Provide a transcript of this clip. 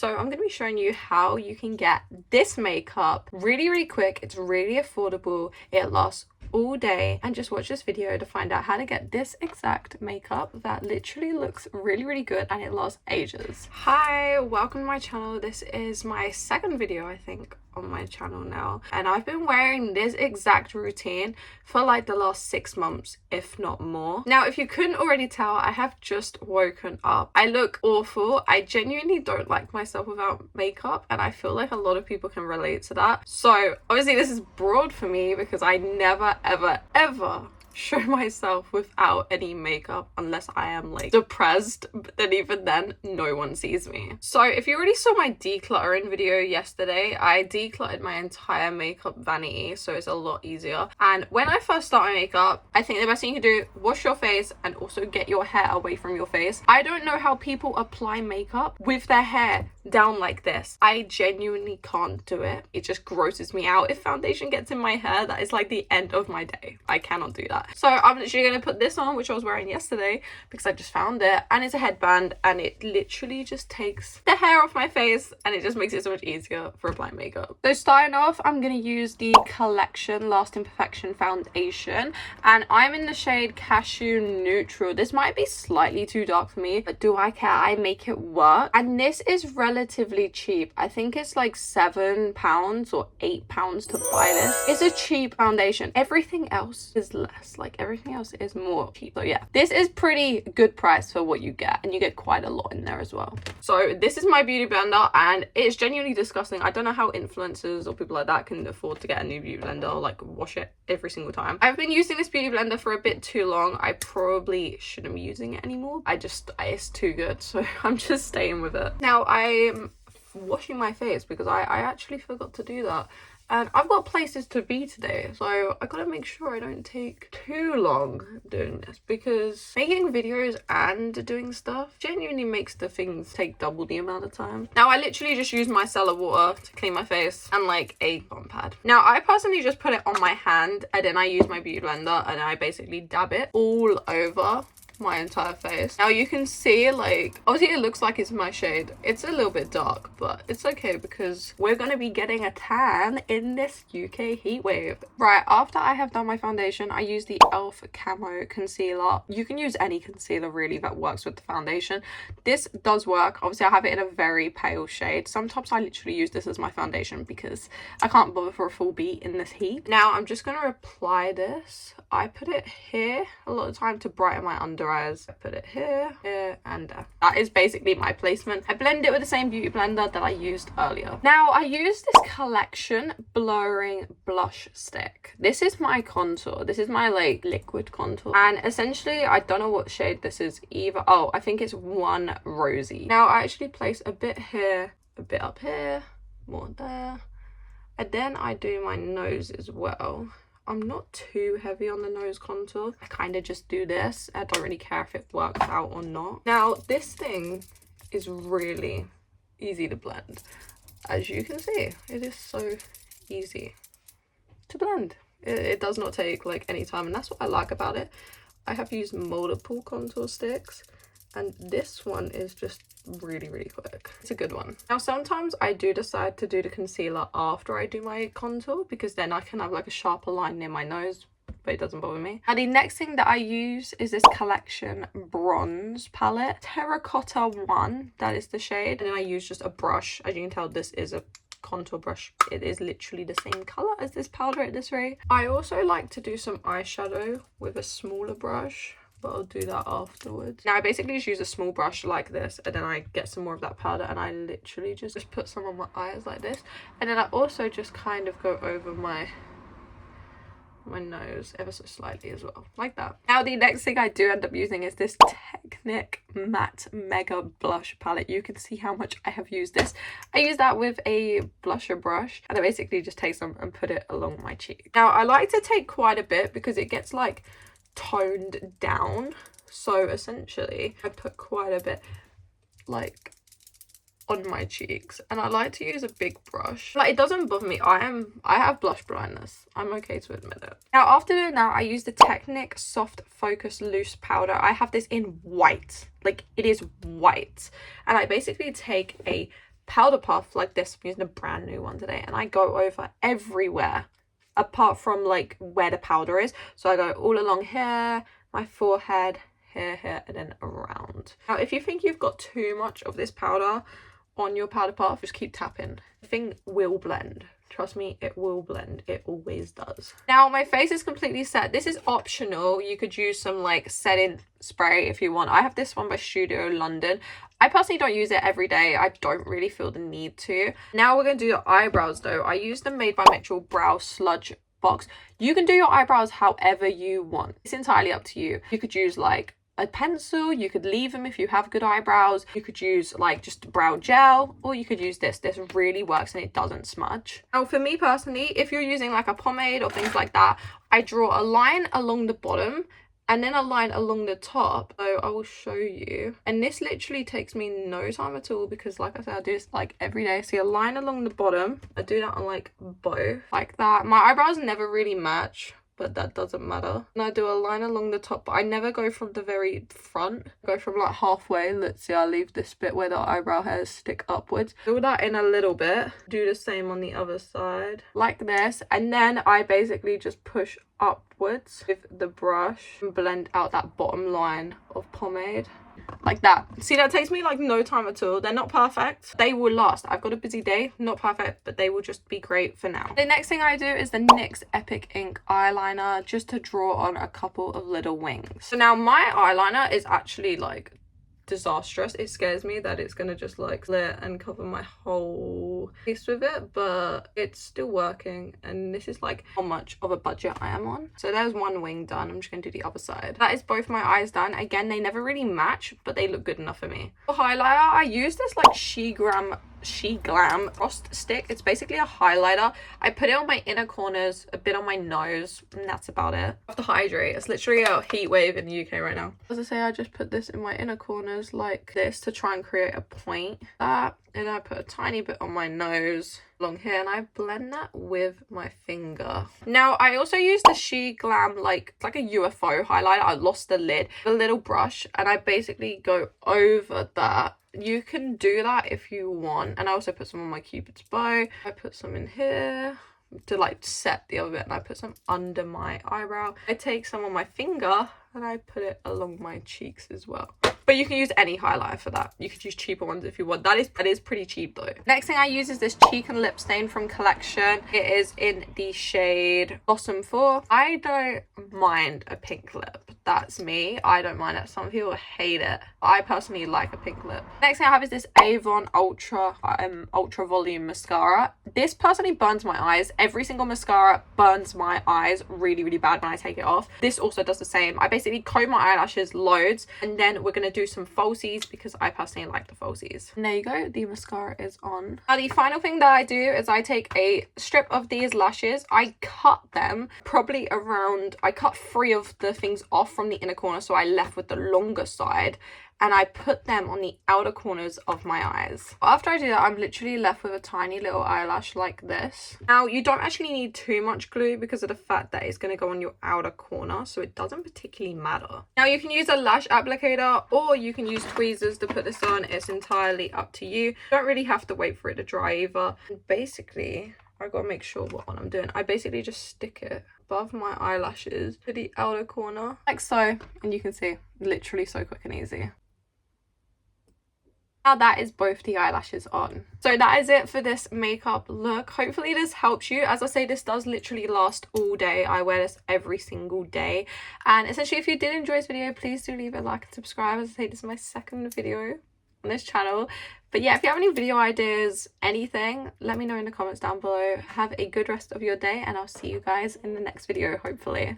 So I'm going to be showing you how you can get this makeup really quick. It's really affordable. It lasts all day, and just watch this video to find out how to get this exact makeup that literally looks really good and it lasts ages. Hi, welcome to my channel. This is my second video, I think, on my channel now, and I've been wearing this exact routine for like the last 6 months, if not more. Now, if you couldn't already tell, I have just woken up. I look awful. I genuinely don't like myself without makeup, and I feel like a lot of people can relate to that. So obviously this is broad for me because I never ever show myself without any makeup unless I am like depressed, but then even then no one sees me. So if you already saw my decluttering video yesterday, I decluttered my entire makeup vanity, so it's a lot easier. And when I first start my makeup, I think the best thing you can do, wash your face and also get your hair away from your face. I don't know how people apply makeup with their hair down like this. I genuinely can't do it. It just grosses me out. If foundation gets in my hair, that is like the end of my day. I cannot do that. So I'm literally going to put this on, which I was wearing yesterday because I just found it, and it's a headband, and it literally just takes the hair off my face and it just makes it so much easier for applying makeup. So starting off, I'm going to use the Collection Lasting Perfection foundation, and I'm in the shade Cashew Neutral. This might be slightly too dark for me, but do I care? I make it work. And this is relatively cheap. I think it's like £7 or £8 to buy this. It's a cheap foundation. Everything else is less. Like everything else is more cheap. So yeah, this is pretty good price for what you get, and you get quite a lot in there as well. So this is my beauty blender, and it's genuinely disgusting. I don't know how influencers or people like that can afford to get a new beauty blender, or like wash it every single time. I've been using this beauty blender for a bit too long. I probably shouldn't be using it anymore. It's too good, so I'm just staying with it. Now I'm washing my face because I actually forgot to do that. And I've got places to be today, so I gotta make sure I don't take too long doing this, because making videos and doing stuff genuinely makes the things take double the amount of time. Now, I literally just use micellar water to clean my face and like a cotton pad. Now, I personally just put it on my hand, and then I use my beauty blender and I basically dab it all over my entire face. Now you can see, like, obviously it looks like it's my shade. It's a little bit dark, but it's okay because we're gonna be getting a tan in this UK heat wave. Right, after I have done my foundation, I use the e.l.f. Camo Concealer. You can use any concealer really that works with the foundation. This does work. Obviously I have it in a very pale shade. Sometimes I literally use this as my foundation because I can't bother for a full beat in this heat. Now I'm just gonna apply this. I put it here a lot of the time to brighten my under eyes. I put it here, and there. That is basically my placement. I blend it with the same beauty blender that I used earlier. Now I use this Collection Blurring Blush Stick. This is my contour. This is my like liquid contour, and essentially I don't know what shade this is either. Oh, I think it's One Rosy. Now I actually place a bit here, a bit up here, more there, and then I do my nose as well. I'm not too heavy on the nose contour. I kind of just do this. I don't really care if it works out or not. Now, this thing is really easy to blend. As you can see, it is so easy to blend. It does not take like any time, and that's what I like about it. I have used multiple contour sticks, and this one is just really quick. It's a good one. Now sometimes I do decide to do the concealer after I do my contour, because then I can have like a sharper line near my nose, but it doesn't bother me. Now the next thing that I use is this Collection Bronze Palette. Terracotta 1, that is the shade. And then I use just a brush. As you can tell, this is a contour brush. It is literally the same color as this powder at this rate. I also like to do some eyeshadow with a smaller brush, but I'll do that afterwards. Now I basically just use a small brush like this, and then I get some more of that powder, and I literally just put some on my eyes like this, and then I also just kind of go over my nose ever so slightly as well, like that. Now the next thing I do end up using is this Technic Matte Mega Blush Palette. You can see how much I have used this. I use that with a blusher brush, and I basically just take some and put it along my cheek. Now I like to take quite a bit because it gets like toned down, so essentially I put quite a bit like on my cheeks, and I like to use a big brush. Like, it doesn't bother me. I have blush blindness. I'm okay to admit it. Now after doing that, I use the Technic Soft Focus Loose Powder. I have this in white, like it is white, and I basically take a powder puff like this. I'm using a brand new one today, and I go over everywhere apart from like where the powder is. So I go all along here, my forehead, here, and then around. Now if you think you've got too much of this powder on your powder puff, just keep tapping. The thing will blend. Trust me, it will blend. It always does. Now my face is completely set. This is optional. You could use some like setting spray if you want. I have this one by Studio London. I personally don't use it every day. I don't really feel the need to. Now we're going to do your eyebrows though. I use the Made by Mitchell Brow Sludge box. You can do your eyebrows however you want. It's entirely up to you. You could use like a pencil, you could leave them if you have good eyebrows, you could use like just brow gel, or you could use this really works and it doesn't smudge. Now for me personally, if you're using like a pomade or things like that, I draw a line along the bottom and then a line along the top. So I will show you, and this literally takes me no time at all because like I said, I do this like every day. See a line along the bottom, I do that on like both like that. My eyebrows never really match, but that doesn't matter. And I do a line along the top, but I never go from the very front. I go from like halfway. Let's see, I leave this bit where the eyebrow hairs stick upwards. Fill that in a little bit. Do the same on the other side like this, and then I basically just push upwards with the brush and blend out that bottom line of pomade like that. See, that takes me like no time at all. They're not perfect, they will last. I've got a busy day, not perfect, but they will just be great for now. The next thing I do is the NYX Epic Ink eyeliner, just to draw on a couple of little wings. So now my eyeliner is actually like disastrous. It scares me that it's gonna just like clear and cover my whole face with it, but it's still working, and this is like how much of a budget I am on. So there's one wing done. I'm just gonna do the other side. That is both my eyes done. Again, they never really match, but they look good enough for me. For highlighter, I use this like She Glam Frost Stick. It's basically a highlighter. I put it on my inner corners, a bit on my nose, and that's about it. I have to hydrate. It's literally a heat wave in the UK right now. As I say, I just put this in my inner corners like this to try and create a point. That, and I put a tiny bit on my nose along here, and I blend that with my finger. Now I also use the She Glam like a UFO highlighter. I lost the lid, a little brush, and I basically go over that. You can do that if you want, and I also put some on my Cupid's bow. I put some in here to like set the other bit, and I put some under my eyebrow. I take some on my finger and I put it along my cheeks as well. But you can use any highlighter for that. You could use cheaper ones if you want. That is pretty cheap though. Next thing I use is this cheek and lip stain from Collection. It is in the shade Blossom 4. I don't mind a pink lip. That's me. I don't mind it. Some people hate it. I personally like a pink lip. Next thing I have is this Avon Ultra Volume Mascara. This personally burns my eyes. Every single mascara burns my eyes really, really bad when I take it off. This also does the same. I basically comb my eyelashes loads, and then we're going to do some falsies because I personally like the falsies. And there you go, the mascara is on. Now the final thing that I do is I take a strip of these lashes. I cut them probably around, I cut 3 of the things off from the inner corner, so I left with the longer side, and I put them on the outer corners of my eyes. After I do that, I'm literally left with a tiny little eyelash like this. Now, you don't actually need too much glue because of the fact that it's going to go on your outer corner, so it doesn't particularly matter. Now, you can use a lash applicator, or you can use tweezers to put this on. It's entirely up to you. You don't really have to wait for it to dry either. And basically, I gotta make sure what one I'm doing. I basically just stick it above my eyelashes to the outer corner, like so, and you can see, literally so quick and easy. Now that is both the eyelashes on. So that is it for this makeup look. Hopefully this helps you. As I say, this does literally last all day. I wear this every single day. And essentially, if you did enjoy this video, please do leave a like and subscribe. As I say, this is my second video on this channel. But yeah, if you have any video ideas, anything, let me know in the comments down below. Have a good rest of your day, and I'll see you guys in the next video, hopefully.